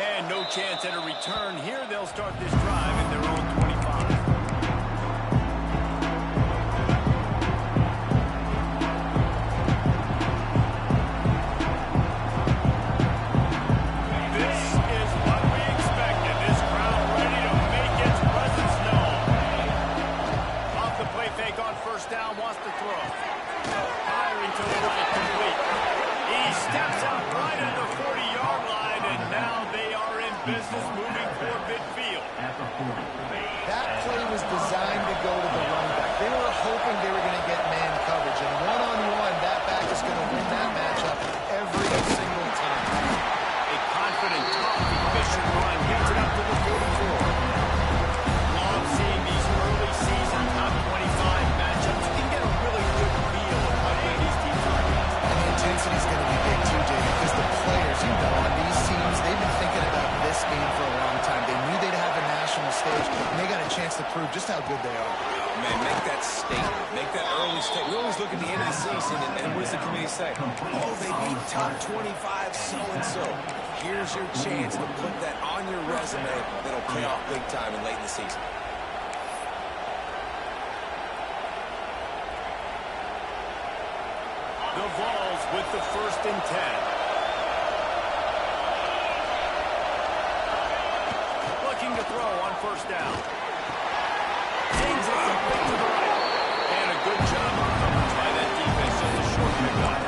And no chance at a return here. They'll start this drive at their own 25. Down, wants to throw. Firing to the right, complete. He steps out right at the 40-yard line, and now they are in business moving toward midfield. That play was designed to go to the running back. They were hoping they were going to get man coverage, and one-on-one, that back is going to win that matchup every single time. A confident, tough, efficient run gets it up to the 44. Love seeing these early season top 25 matchups. You can get a really good feel of how good these teams are. And the intensity is going to be big too, Jay, because the players, on these teams, they've been thinking about this game for a long time. They knew they'd have a national stage, and they got a chance to prove just how good they are. Man, make that statement. Make that early statement. We always look at the end of the season, and what does the committee say? Oh, they beat top 25 so-and-so. Here's your chance to put that on your resume that'll pay off big time and late in the season. The Vols with the 1st and 10. Looking to throw on 1st down. Sings it complete to the right. And a good job on coverage by that defense. Just a short pickup.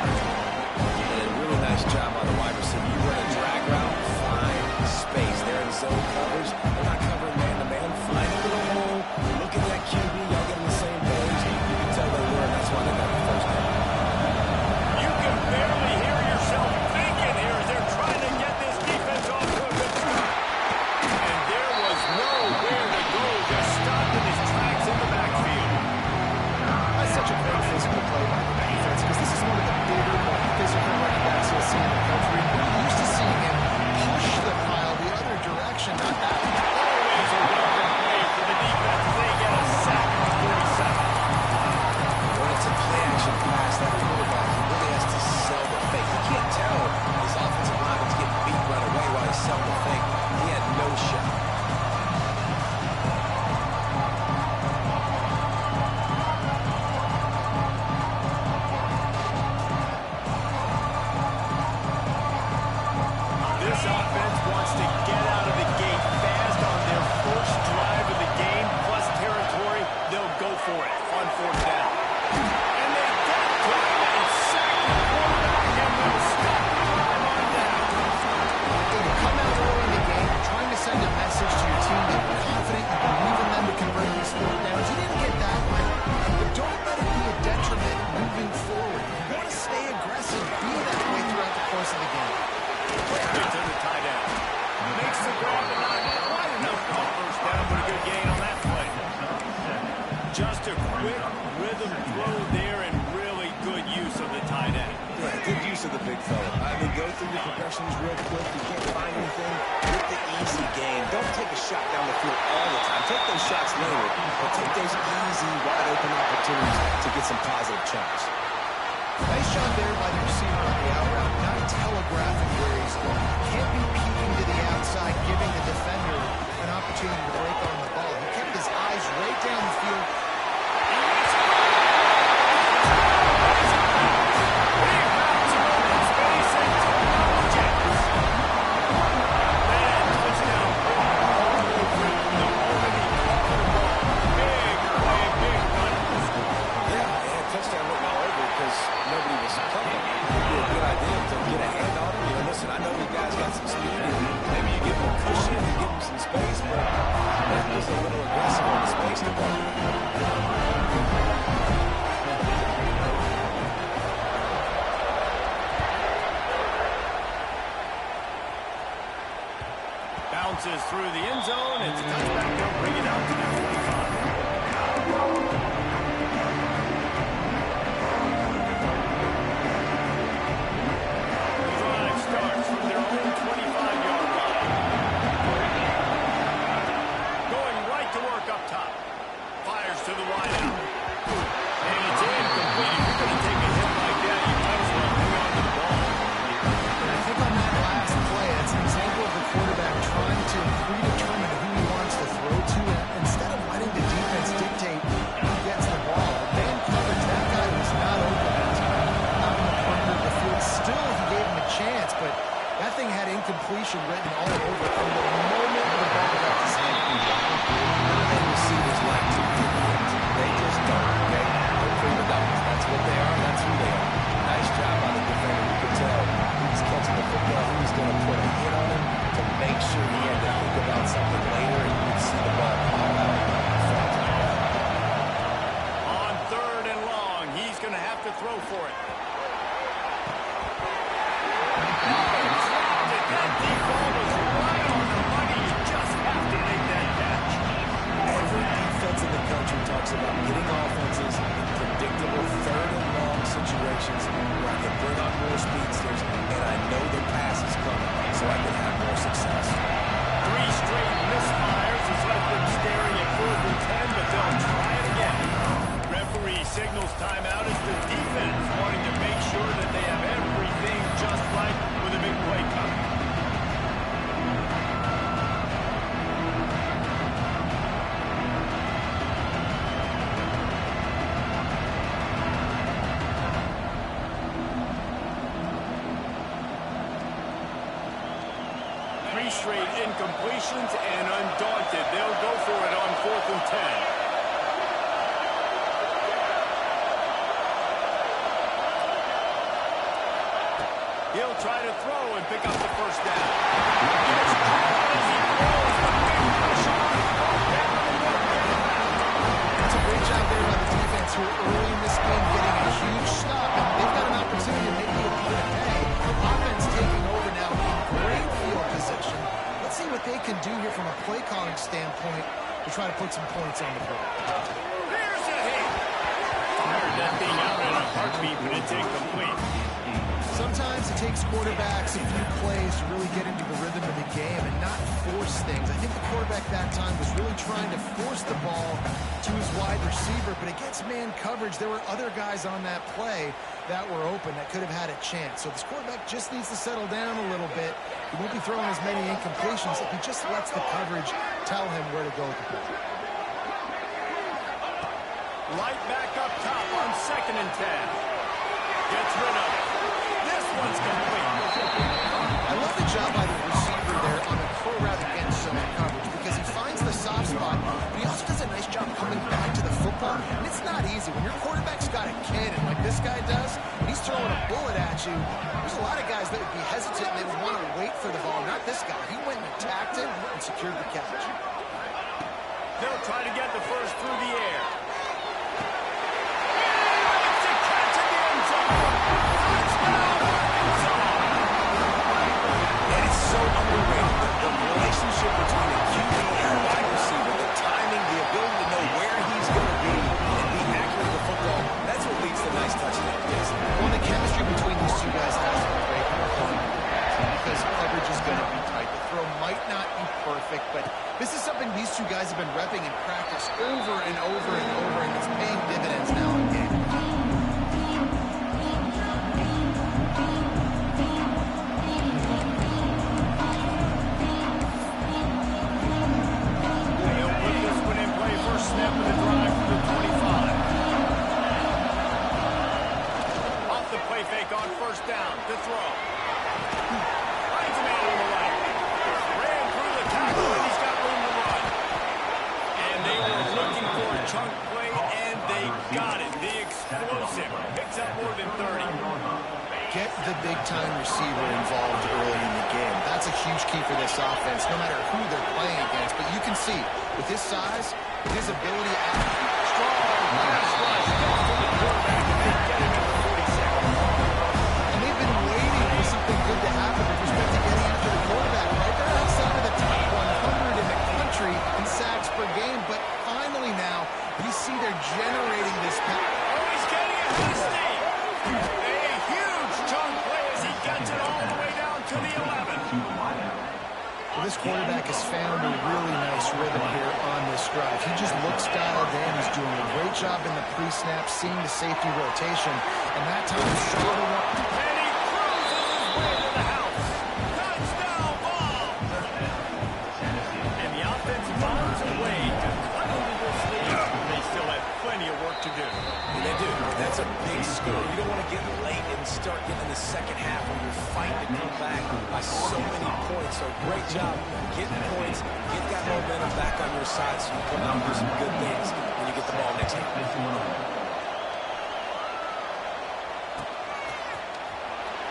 And a really nice job on the wide receiver. You run a drag route, find space. They're in zone coverage. They're not covering man-to-man. Find a little hole. Look at that QB. Y'all get on the same page. You can tell they were, and that's why they got the 1st down. You can barely hear yourself thinking here as they're trying to get this defense off to a good start. And there was nowhere to go. Just stopped in his tracks in the backfield. That's such a great physical play by the defense, because this is one of the bigger, more physical running backs you'll see in the country. We're used to seeing him push the pile the other direction, not that. Always a welcome play for the defense as they get a sack on 47. When it's a play-action pass, that quarterback really has to sell the fake. You can't tell his offensive lineman's getting beat right away while he's selling the fake. He had no shot. This offense wants to get out of the gate fast on their first drive of the game, plus territory. They'll go for it on 4th down. And they get to it and sack the quarterback, and they'll stop the drive on down. When you come out early in the game, you're trying to send a message to your team that you're confident you believe in them to convert these 4th downs. You didn't get that one, but don't let it be a detriment moving forward. You want to stay aggressive, be that way throughout the course of the game. Quickly to the tight end. Makes the grab and not quite enough on 1st down, but a good gain on that play. Just a quick rhythm throw there and really good use of the tight end. Yeah, good use of the big fella. I mean, go through your progressions real quick. You can't find anything. Get the easy gain. Don't take a shot down the field all the time. Take those shots later, but take those easy, wide-open opportunities to get some positive chunks. Nice job there by the receiver on the out route, not telegraphing where he's going. Can't be peeking to the outside, giving the defender an opportunity to break on the ball. He kept his eyes right down the field. I know you guys got some speed. Maybe you give them a cushion, you give them some space, but that was a little aggressive on the space department. Bounces through the end zone. It's a touchback. They'll bring it out to the 25. Starts from their own 25-yard line. Going right to work up top. Fires to the wide out. And it's incomplete. If you're going to take a hit like that, you might as well hang on to the ball. And I think on that last play, it's an example of the quarterback That thing had incompletion written all over from the moment the ball left his hand. None of them receivers like to compete. They just don't, okay? They're prima donnas. That's what they are. That's who they are. Nice job by the defender. You could tell he's catching the football. He was going to put a hit on him to make sure he had to think about something later, and you could see the ball pop out. On 3rd and long, he's going to have to throw for it. That deep ball was right on the money. You just have to make that catch. Every defense in the country talks about getting offenses in predictable 3rd and long situations where I can bring on more speedsters, and I know the pass is coming, so I can have more success. 3 straight misfires has left them staring at 4th and 10, but they'll try it again. Referee signals timeout as the defense wanting to make sure that they have everything just right with a big play coming. Straight incompletions, and undaunted, they'll go for it on 4th and 10. He'll try to throw and pick up the first down. Gets caught as he throws the big pressure on fourth down, and they'll get it back. That's a great job there by the defense who early in this game getting a huge stop, and they've got an opportunity to make the opponent pay. Offense taking over now in great field position. Let's see what they can do here from a play calling standpoint to try to put some points on the board. Here's a hit. Fired that thing out in a heartbeat, but it's incomplete. Sometimes it takes quarterbacks a few plays to really get into the rhythm of the game and not force things. I think the quarterback that time was really trying to force the ball to his wide receiver, but against man coverage, there were other guys on that play that were open that could have had a chance. So this quarterback just needs to settle down a little bit. He won't be throwing as many incompletions if he just lets the coverage tell him where to go with the ball. Light back up top on 2nd and 10. Gets rid of it. This one's complete. I love the job by the receiver there on a throw route against zone coverage because he finds the soft spot, but he also does a nice job coming back to the football. And it's not easy. When your quarterback's got a cannon like this guy does, and he's throwing a bullet at you, there's a lot of guys that would be hesitant and they would want to wait for the ball. Not this guy. He went and attacked it and secured the catch. They'll try to get the first through the air. So underrated. The relationship between a QB and a wide receiver, the timing, the ability to know where he's going to be and be accurate with the football, that's what leads to nice touchdowns. Well, the chemistry between these two guys has to be great because coverage is going to be tight. The throw might not be perfect, but this is something these two guys have been repping in practice over and over and over, and it's paying dividends now in game. Snap of the drive for the 25. Off the play fake on 1st down. The throw. Finds a man on the right. Ran through the tackle, and he's got room to run. And they were looking for a chunk play, and they got it. The explosive picks up more than 30. Get the big-time receiver involved early in the game. That's a huge key for this offense, no matter who they're playing against. But you can see, with his size, with his ability to act strong, pass rush, gets to the quarterback, and they get him at the 42nd. And they've been waiting for something good to happen with respect to getting after the quarterback, right? They're outside of the top 100 in the country in sacks per game, but finally now, we see they're generating this pass. Oh, he's getting it to Steve. A huge chunk play as he gets it all the way down to the 11. Well, this quarterback has found a really nice rhythm here on this drive. He just looks dialed in. He's doing a great job in the pre-snap, seeing the safety rotation, and that time he saw the one. And he cruises his way to the house. Touchdown ball. And the offense finds a way to cut into this lead. They still have plenty of work to do. And they do. That's a big score. You don't want to get late and start getting in the second half when you're fighting to come back by lost so many points. So great job getting points, get that momentum back on your side so you come out and do some good things when you get the ball next time.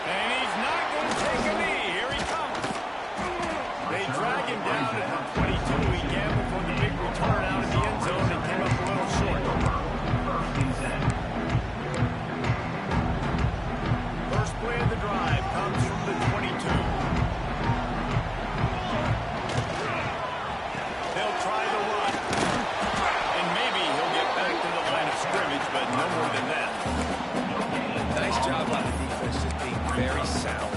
And he's not going to take a knee. Here he comes. They drag him down at the 22. He gambled for the big return out of the end zone and came up a little short. First play of the drive comes from the 22. They'll try the run. And maybe he'll get back to the line of scrimmage, but no more than that. Nice job by the defense, just being very sound,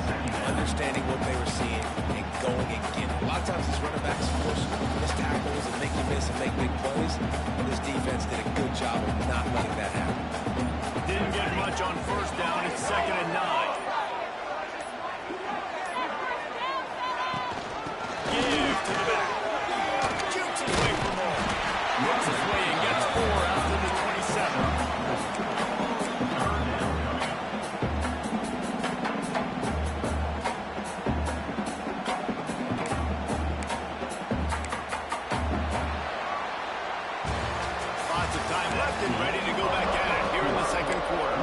understanding what they were seeing, and going and getting it. A lot of times these running backs, of course, miss tackles and make you miss and make big plays. And this defense did a good job of not letting that happen. Didn't get much on first down. It's 2nd and 9. Give to the back. Shoots his way for more. Works his way and gets 4 out to the 27. Lots of time left and ready to go back at it here in the second quarter.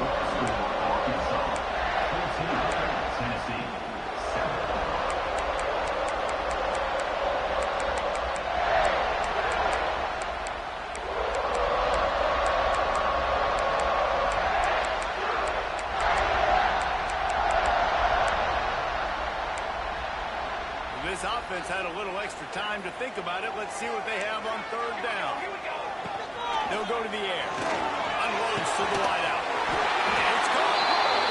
This offense had a little extra time to think about it. Let's see what they have on 3rd down. They'll go to the air. Unloads to the wideout. It's gone.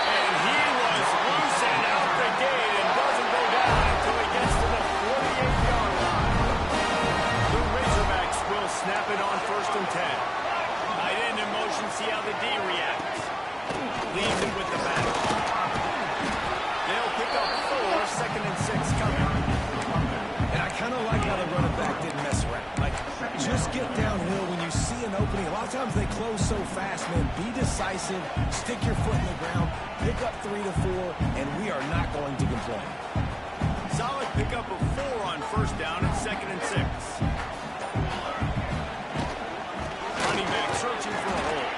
And he was loose and out the gate and doesn't go down until he gets to the 48-yard line. The Razorbacks will snap it on 1st and 10. Tight end in motion, see how the D reacts. Leaves it with the back. They'll pick up 4, 2nd and 6 coming. And I kind of like how the running back didn't mess around. Like, just get downhill when you see an opening. A lot of times they close so fast, man. Be decisive, stick your foot in the ground, pick up 3 to 4, and we are not going to complain. Solid pickup of 4 on 1st down and 2nd and 6. Running back searching for a hole.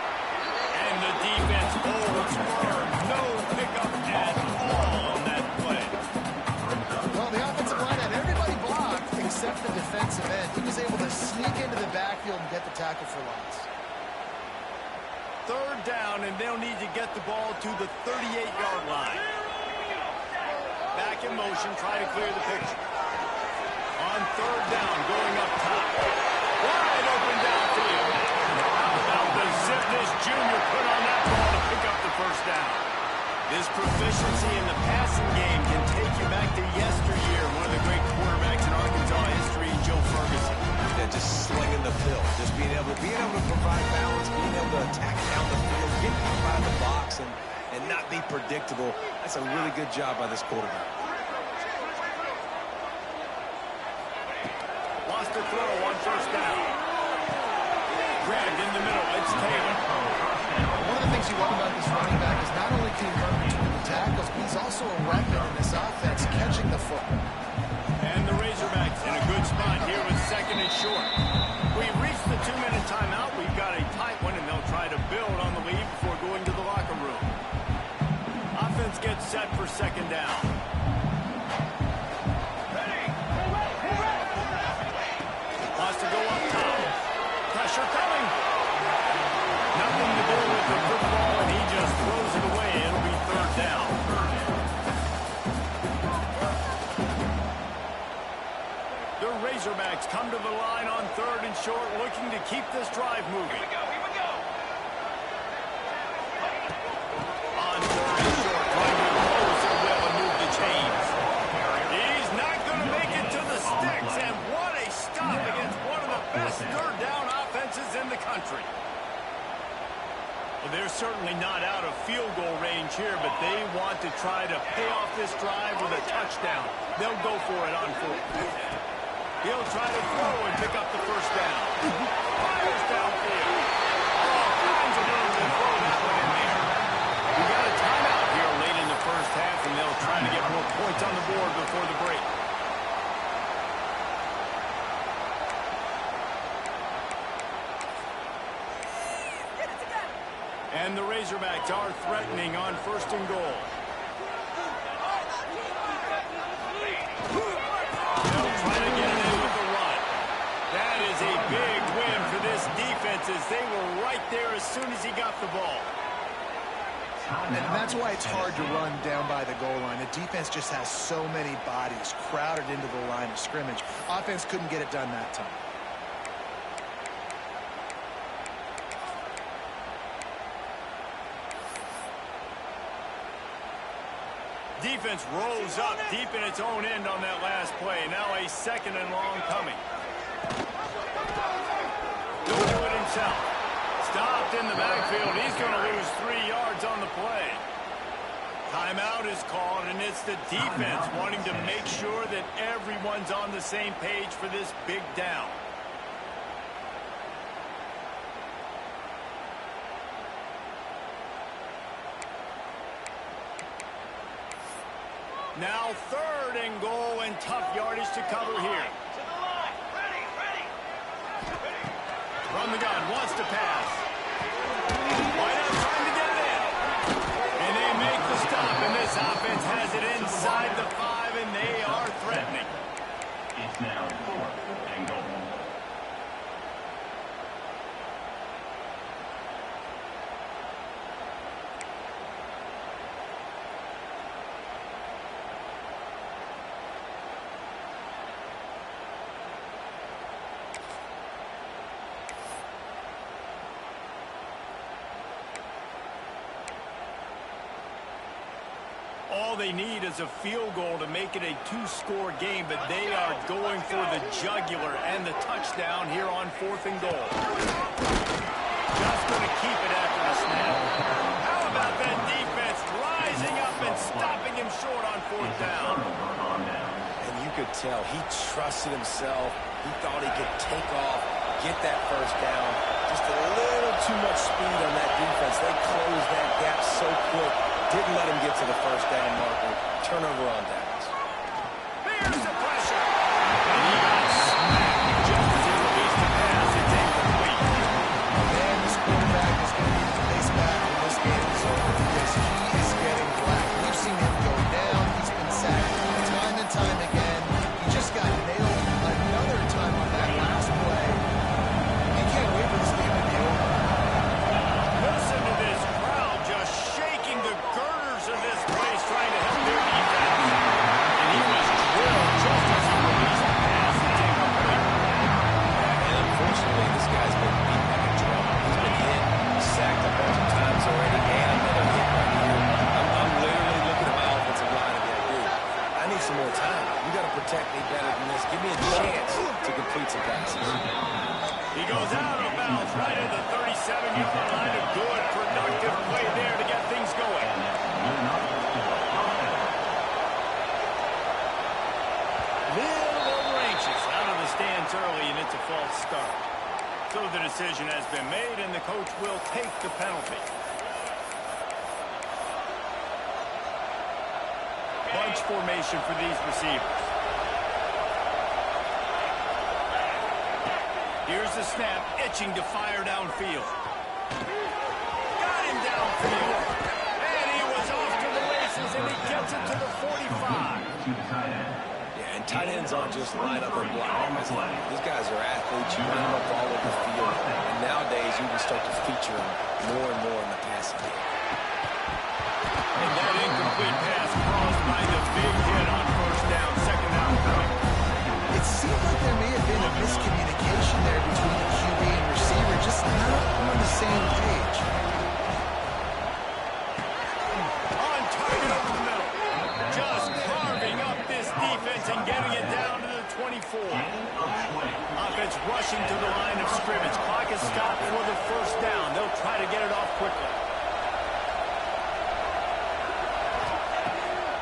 And the defense holds firm. No pickup at all on that play. Well, the offensive line had everybody blocked except the defensive end. He was able to sneak into the backfield and get the tackle for loss. 3rd down, and they'll need to get the ball to the 38-yard line. Back in motion, try to clear the picture. On 3rd down, going up top. Wide open downfield. How about the zip this junior put on that ball to pick up the 1st down? This proficiency in the passing game can take you back to yesteryear. One of the great quarterbacks in Arkansas history, Joe Ferguson. Yeah, just slinging the pill, just being able to provide balance, being able to attack down the field, get people out of the box, and not be predictable. That's a really good job by this quarterback. Lost a throw on 1st down. Grabbed in the middle. It's Taylor. One of the things you love about this running back is not only can he run between the tackles, but he's also a weapon in this offense, catching the football. And the Razorbacks in a good spot here with 2nd and short. We've reached the 2-minute timeout. We've got a tight one, and they'll try to build on the lead before going to the locker room. Offense gets set for 2nd down. Wants to go up top. Pressure coming. Nothing to do with the football, and he just throws it away. It'll be 3rd down. The Razorbacks come to the line on 3rd and short, looking to keep this drive moving. Here we go. On 3rd and short, trying to close it will and move the chains. He's not going to make it to the sticks, and what a stop against one of the best 3rd down offenses in the country. Well, they're certainly not out of field goal range here, but they want to try to pay off this drive with a touchdown. They'll go for it on 4th. He'll try to throw and pick up the 1st down. Fires downfield. All kinds of room to throw that one in there. We got a timeout here late in the 1st first half, and they'll try to get more points on the board before the break. And the Razorbacks are threatening on 1st and goal. They'll try to get it in with the run. That is a big win for this defense as they were right there as soon as he got the ball. And that's why it's hard to run down by the goal line. The defense just has so many bodies crowded into the line of scrimmage. Offense couldn't get it done that time. Defense rose up deep in its own end on that last play. Now a 2nd and long coming. He'll do it himself. Stopped in the backfield. He's going to lose 3 yards on the play. Timeout is called, and it's the defense wanting to make sure that everyone's on the same page for this big down. Now 3rd and goal, and tough yardage to cover here. From the gun, wants to pass. Why not trying to get it in? And they make the stop, and this offense has it inside the 5, and they are threatening. It's now 4th and goal. All they need is a field goal to make it a 2-score game, but they are going for the jugular and the touchdown here on 4th and goal. Just going to keep it after the snap. How about that defense rising up and stopping him short on 4th down? And you could tell he trusted himself. He thought he could take off, get that 1st down. Just a little too much speed on that defense. They closed that gap so quick. Didn't let him get to the 1st down marker. Turnover on downs. There's the pressure. And he got smacked just as he released the pass. It's incomplete. Man, this quarterback is going to be the pace back when this game is over because he is getting black. We've seen him go down. He's been sacked time and time again. He just got nailed another time on that last play. You can't wait for this game to be over. Listen to this crowd just shaking the girders of this place trying to help their defense. And he was drilled just as he released the pass. It's incomplete. And unfortunately, this guy's been beat like a drum. He's been hit, sacked a bunch of times already, and another hit right here. I'm literally looking at my offensive line and being, dude, I need some more time. You got to protect me better than this. Give me a chance to complete some passes. He goes out of bounds right at the 37-yard line. A good, productive play there to get things going. Little over anxious out of the stands early, and it's a false start. So the decision has been made, and the coach will take the penalty. Bunch formation for these receivers. Here's the snap, itching to fire downfield. Got him downfield. And he was off to the races, and he gets it to the 45. Yeah, and tight ends aren't just line up and block. These guys are athletes. You line them up all over the field. And nowadays, you can start to feature them more and more in the passing game. And that incomplete pass caused by the big hit on 1st down, 2nd down coming. It seemed like there may have been a miscommunication there between the QB and receiver, just not on the same page. On target over the middle. Just carving up this defense and getting it down to the 24. Offense rushing to the line of scrimmage. Clock is stopped for the 1st down. They'll try to get it off quickly.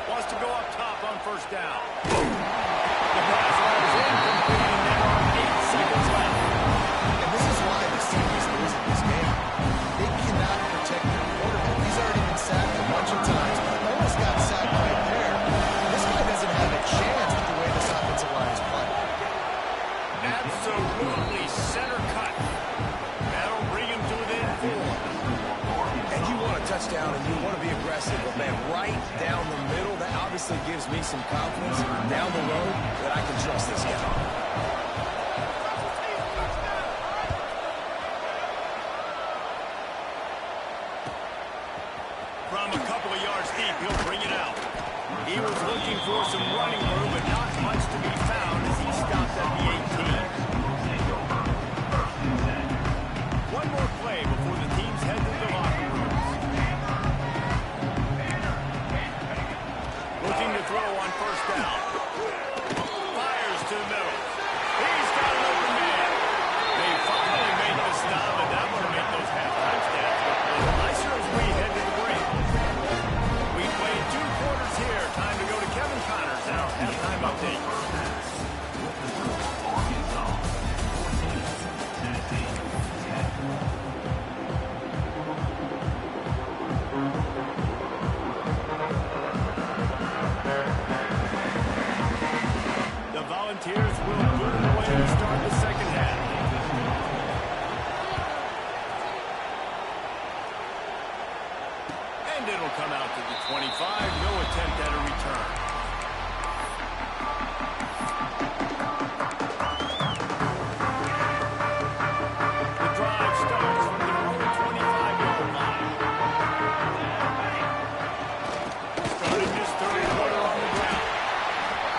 Wants to go up top on 1st down. The pass is incomplete, and there are 8 seconds left. And this is why this team is losing this game. They cannot protect their quarterback. He's already been sacked a bunch of times. Almost got sacked some confidence down the road that I can trust this guy. From a couple of yards deep, he'll bring it out. He was looking for some running room, but not much to be found as he stopped at the 18. One more play before the teams head to the locker rooms. Looking to throw on first down. Fires to the middle. He's got an open man. They finally made the stop, and that will make those halftime stats look a little nicer as we head to the break. We played 2 quarters here. Time to go to Kevin Connors, our halftime update. The Volunteers will boot it away to start the second half. And it'll come out to the 25. No attempt at a return. The drive starts from their own 25-yard line. Starting this third quarter on the ground.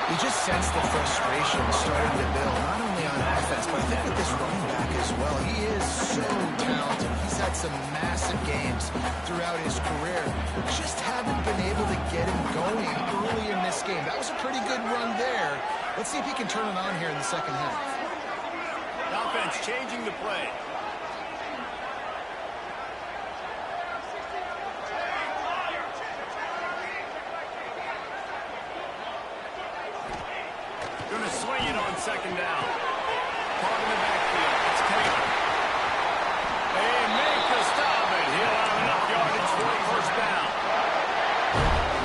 You just sense the frustration starting to build, not only on offense, but I think with this running back as well. He is so talented. He's had some massive games throughout his career. Just haven't been able to get him going early in this game. That was a pretty good run there. Let's see if he can turn it on here in the second half. Offense changing the play. Going to swing it on second down. Caught in the backfield. It's Taylor. They make the stop, and he'll have enough yardage for a first down.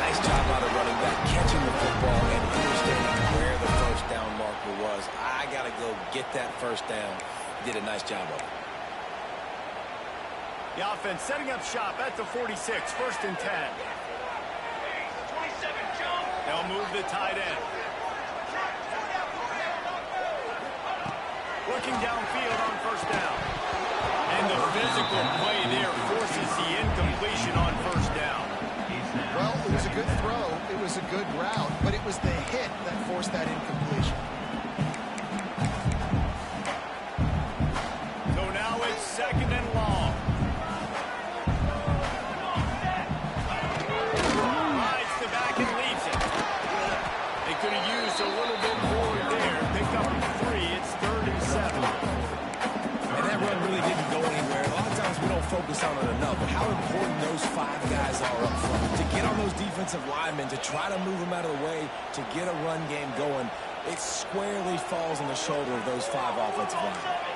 Nice job by the running back, catching the football and understanding where the first down marker was. I got to go get that first down. Did a nice job of it. The offense setting up shop at the 46, first and 10. They'll move the tight end. Looking downfield on first down. And the physical play there forces the incompletion on first down. Well, it was a good throw. It was a good route, but it was the hit that forced that incompletion. So now it's second and long. Rides the back and leaves it. They could have used a little bit more there. Pick up 3. It's third and 7. And that run really didn't go anywhere. A lot of times we don't focus on it enough, but how important those 5 guys are up front. To get on those defensive linemen, to try to move them out of the way, to get a run game going, it squarely falls on the shoulder of those 5 offensive linemen.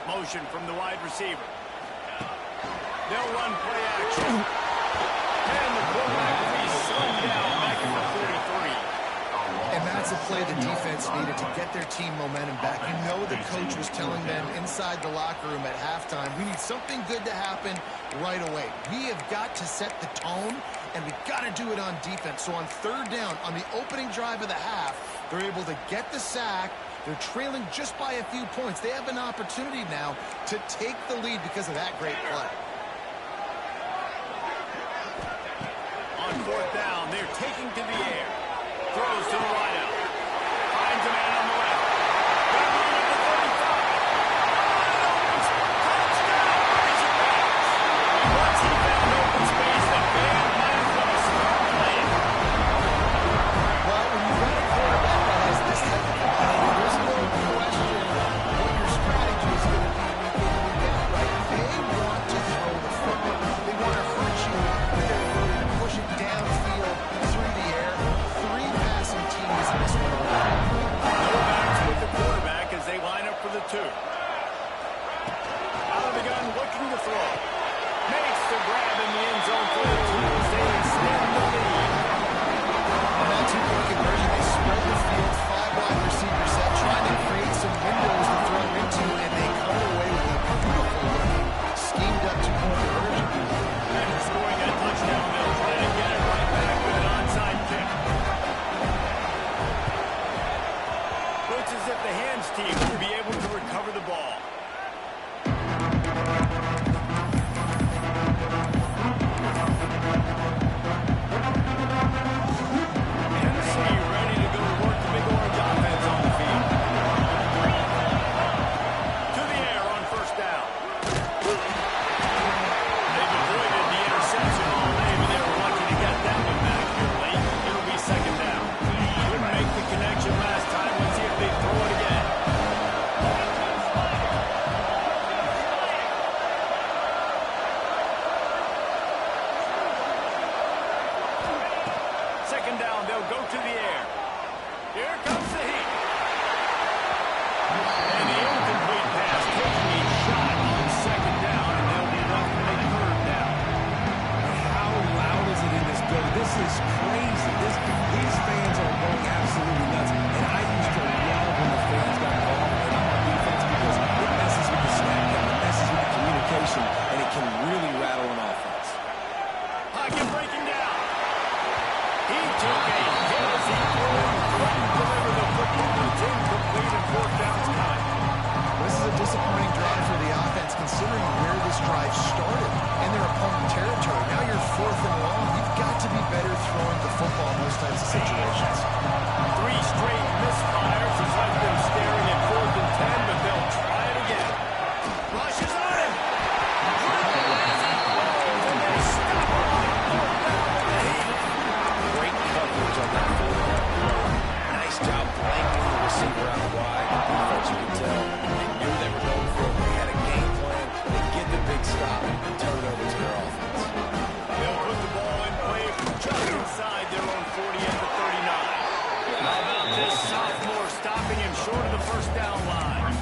Motion from the wide receiver. They'll run play action. And the quarterback will be slung down back at the 43. And that's a play the defense needed to get their team momentum back. You know the coach was telling them inside the locker room at halftime, we need something good to happen right away. We have got to set the tone, and we've got to do it on defense. So on third down, on the opening drive of the half, they're able to get the sack. They're trailing just by a few points. They have an opportunity now to take the lead because of that great play. On fourth down, they're taking to the air. Throws to the wideout. Finds a man on the left. Got room at the 35. Touchdown, Razorbacks. Once he found open space, the band plans for the smart play. Well, when you've got a quarterback that has this type of ability, there's no question what your strategy is going to be week in and week out, right? They want to throw the football. They want to hurt you with their ability to push it downfield through the air. down. They'll go to the air. Here comes the heat. And the incomplete pass taking a shot on second down, and they'll be left with a third down. How loud is it in this building? This is crazy. These fans are going absolutely nuts. And I used to love when the fans got involved and I'm on defense because it messes with the snap count, it messes with the communication, and it can really rattle an offense. Pocket breaking down. He took a hit as he couldn't deliver the football. It's incomplete and fourth down's coming. This is a disappointing drive for the offense, considering where this drive started in their opponent territory. Now you're fourth and long. You've got to be better throwing the football in those types of situations. 3 straight misfires has left them staring at 4th and 10, but they'll try it again. Rushes on him. Great coverage on that fourth down throw. Nice job blanking the receiver out wide. As you can tell, they knew they were going for it. They had a game plan. They get the big stop and turn it over to their offense. They'll put the ball in play from just inside their own 40 at the 39. How about this sophomore stopping him short of the first down line?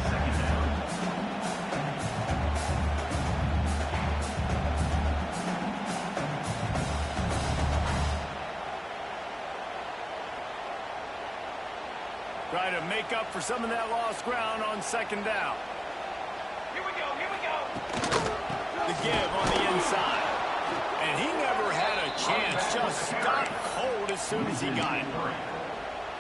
Second down. Try to make up for some of that lost ground on second down. Here we go. The give on the inside. And he never had a chance. Just stopped cold as soon as he got it.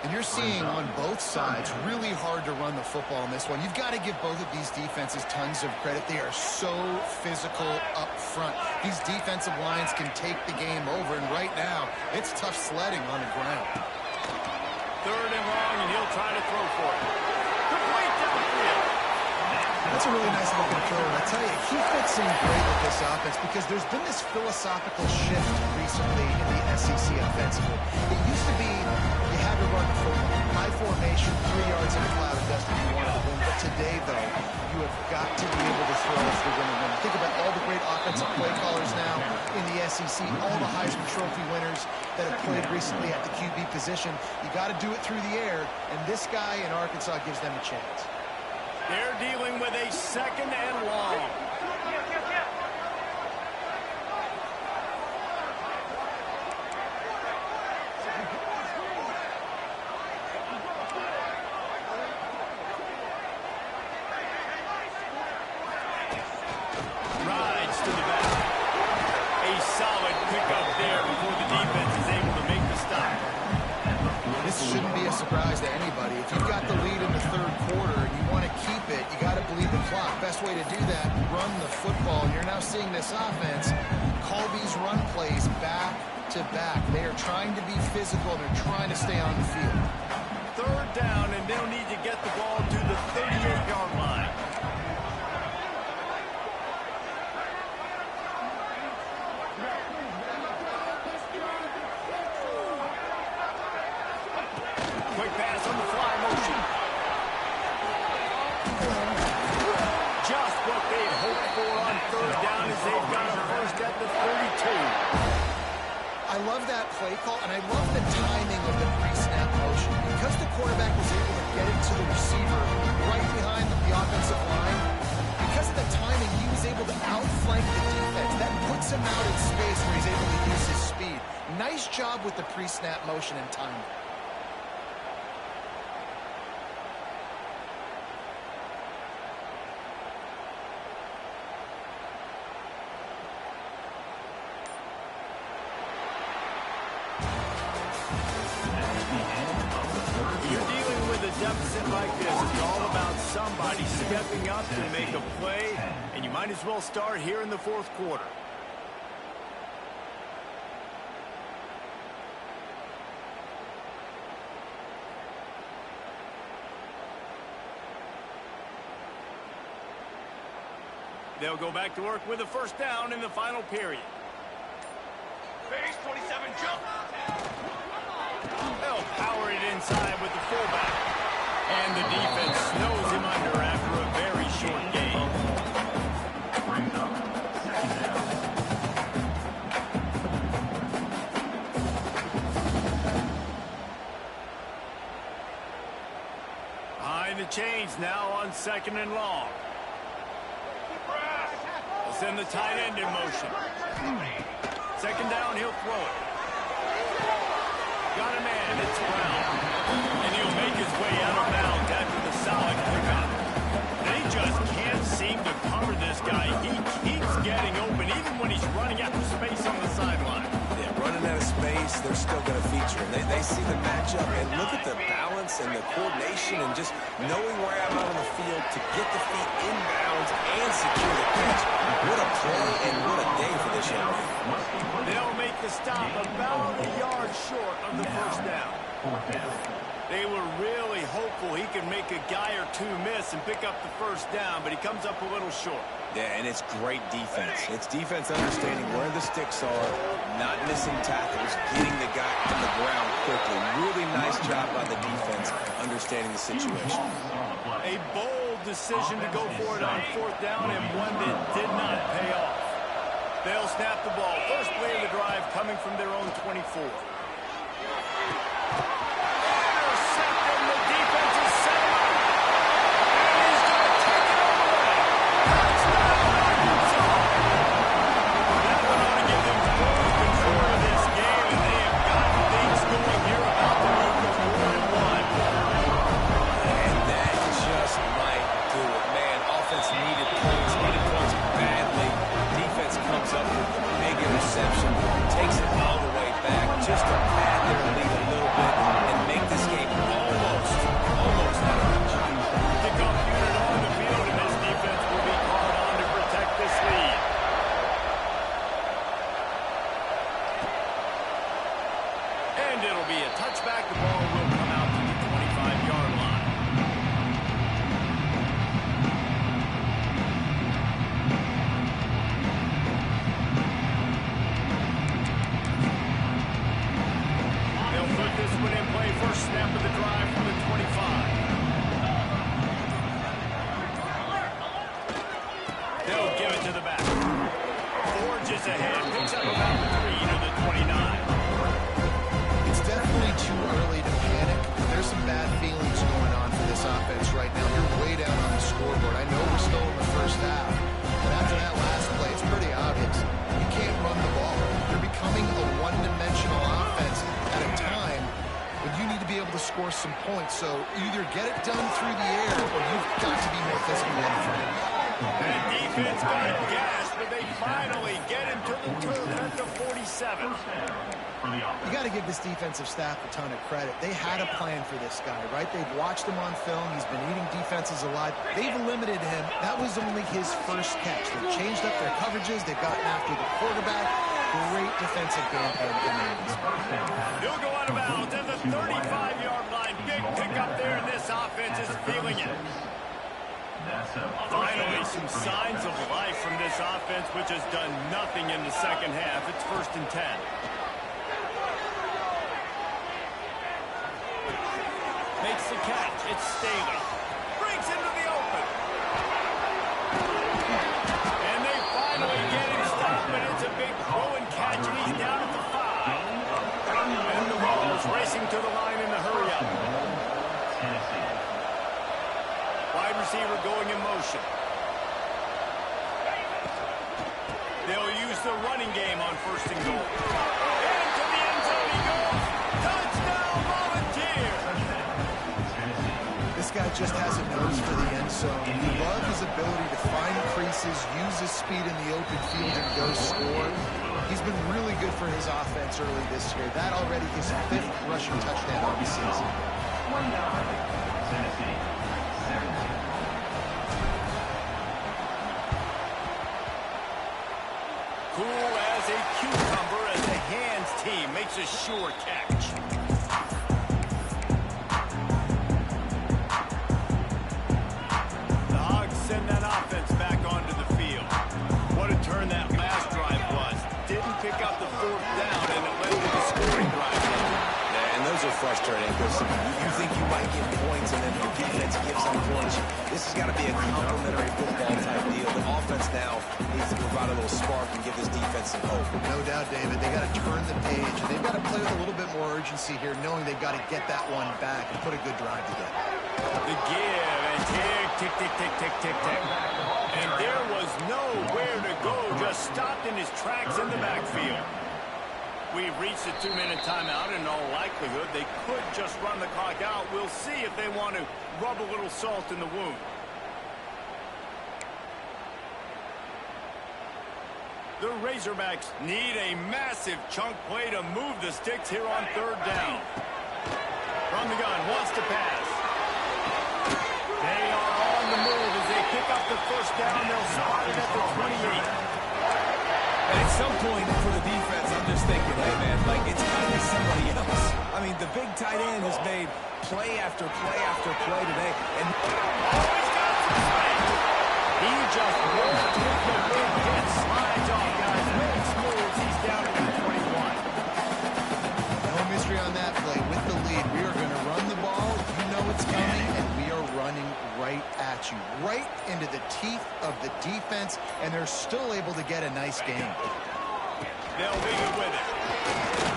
And you're seeing on both sides really hard to run the football in this one. You've got to give both of these defenses tons of credit. They are so physical up front. These defensive lines can take the game over, and right now, it's tough sledding on the ground. 3rd and long, and he'll try to throw for it. Complete downfield. That's a really nice looking throw. And I tell you, he fits in great with this offense because there's been this philosophical shift recently in the SEC offensively. It used to be you had to run the football. High formation, 3 yards in a cloud of dust if you wanted to win. But today, though, you have got to be able to throw if you're going to win. Think about all the great offensive play callers now in the SEC, all the Heisman Trophy winners that have played recently at the QB position. You got to do it through the air, and this guy in Arkansas gives them a chance. They're dealing with a 2nd and long. Rides to the back. A solid pickup there before the defense is able to make the stop. This shouldn't be a surprise to anybody. If you've got the lead in the 3rd quarter and you want to keep it, you got to bleed the clock. Best way to do that, run the football. You're now seeing this offense call these run plays back to back. They are trying to be physical. They're trying to stay on the field. 3rd down, and they'll need to get the ball to the 38-yard line. Quick pass on the fly motion. Just what they hoped for on 3rd down as they've got a first at the 32. I love that play call, and I love the timing of the pre-snap motion. Because the quarterback was able to get it to the receiver right behind the offensive line, because of the timing, he was able to outflank the defense. That puts him out in space where he's able to use his speed. Nice job with the pre-snap motion and timing. You're dealing with a deficit like this. It's all about somebody stepping up to make a play, and you might as well start here in the 4th quarter. They'll go back to work with a first down in the final period. Base 27 jump. They'll power it inside with the fullback. And the defense snows him under after a very short game. Brings up second down. change now on 2nd and long. They'll send the tight end in motion. 2nd down, he'll throw it. Got a man, it's Brown. And he'll make his way out of bounds after the solid pickup. They just can't seem to cover this guy. He keeps getting open, even when he's running out of space on the sideline. Yeah, running out of space, they're still going to feature him. They see the matchup, and look at the balance and the coordination and just knowing where I'm out on the field to get the feet inbounds and secure the catch. What a play and what a day for this young man. They'll make the stop about a yard short of the first down. They were really hopeful he could make a guy or two miss and pick up the first down, but he comes up a little short. Yeah, and it's great defense. It's defense understanding where the sticks are, not missing tackles, getting the guy on the ground quickly. Really nice job by the defense understanding the situation. A bold decision to go for it on 4th down and one that did not pay off. They'll snap the ball. First play of the drive coming from their own 24. Takes it all the way back just to pad their lead a little bit and make this game almost out of reach. Kickoff unit on the field, and this defense will be called on to protect this lead. And it'll be a touchback. The ball will come out to the 25-yard line. This one in play, first snap of the drive from the 25. They'll give it to the back. Forges ahead, picks up about 3 to the 29. It's definitely too early to panic. There's some bad feelings going on for this offense right now. You're way down on the scoreboard. I know we're still in the first half, but after that last play, it's pretty obvious. You can't run the ball. You're becoming a one-dimensional offense at a time when you need to be able to score some points. So either get it done through the air or you've got to be more physically in front. That defense got gas, but they finally get him to the turf at the 47. You got to give this defensive staff a ton of credit. They had a plan for this guy, right? They've watched him on film. He's been eating defenses alive. They've limited him. That was only his first catch. They've changed up their coverages. They've gotten after the quarterback. Great defensive game plan. He'll go out of bounds at the 35-yard line. Big pickup there, and this offense is feeling it. Finally, some signs of life from this offense, which has done nothing in the second half. It's 1st and 10. Makes the catch. It's Staley. Breaks into the open. And they finally get him stopped, but it's a big throw and catch, and he's down at the 5. And the ball's racing to the line in the hurry-up. Wide receiver going in motion. They'll use the running game on 1st and goal. Into the end zone he goes. Touchdown, Volunteer! This guy just has a nose for the end zone. You love his ability to find creases, use his speed in the open field, and go score. He's been really good for his offense early this year. That already his 5th rushing touchdown of the season. Cool as a cucumber as the hands team makes a sure catch. The Hogs send that offense back onto the field. What a turn that last drive was. Didn't pick up the 4th down, and it led to the scoring drive. Yeah, and those are frustrating because you think you might get points and then the defense gives them points. This has got to be a complimentary football type deal. The offense now needs to provide a little spark and give this defense some hope. No doubt, David. They got to turn the page, and they've got to play with a little bit more urgency here, knowing they've got to get that one back and put a good drive together. The give and tick, tick, tick, tick, tick, tick, tick. And there was nowhere to go, just stopped in his tracks in the backfield. We've reached a 2-minute timeout, and in all likelihood, they could just run the clock out. We'll see if they want to rub a little salt in the wound. The Razorbacks need a massive chunk play to move the sticks here on 3rd down. From the gun, wants to pass. They are on the move as they pick up the 1st down. They'll spot it at the 28. And at some point for the defense, I'm just thinking, hey, man, like, it's got to be somebody else. I mean, the big tight end has made play after play after play today. And he's got some space. He just rolls with the wind and slides off, guys. Really smooth. He's down to the 21. No mystery on that play. With the lead, we are going to run the ball. You know it's coming, and we are running right at you, right into the teeth of the defense, and they're still able to get a nice game. They'll leave it with it.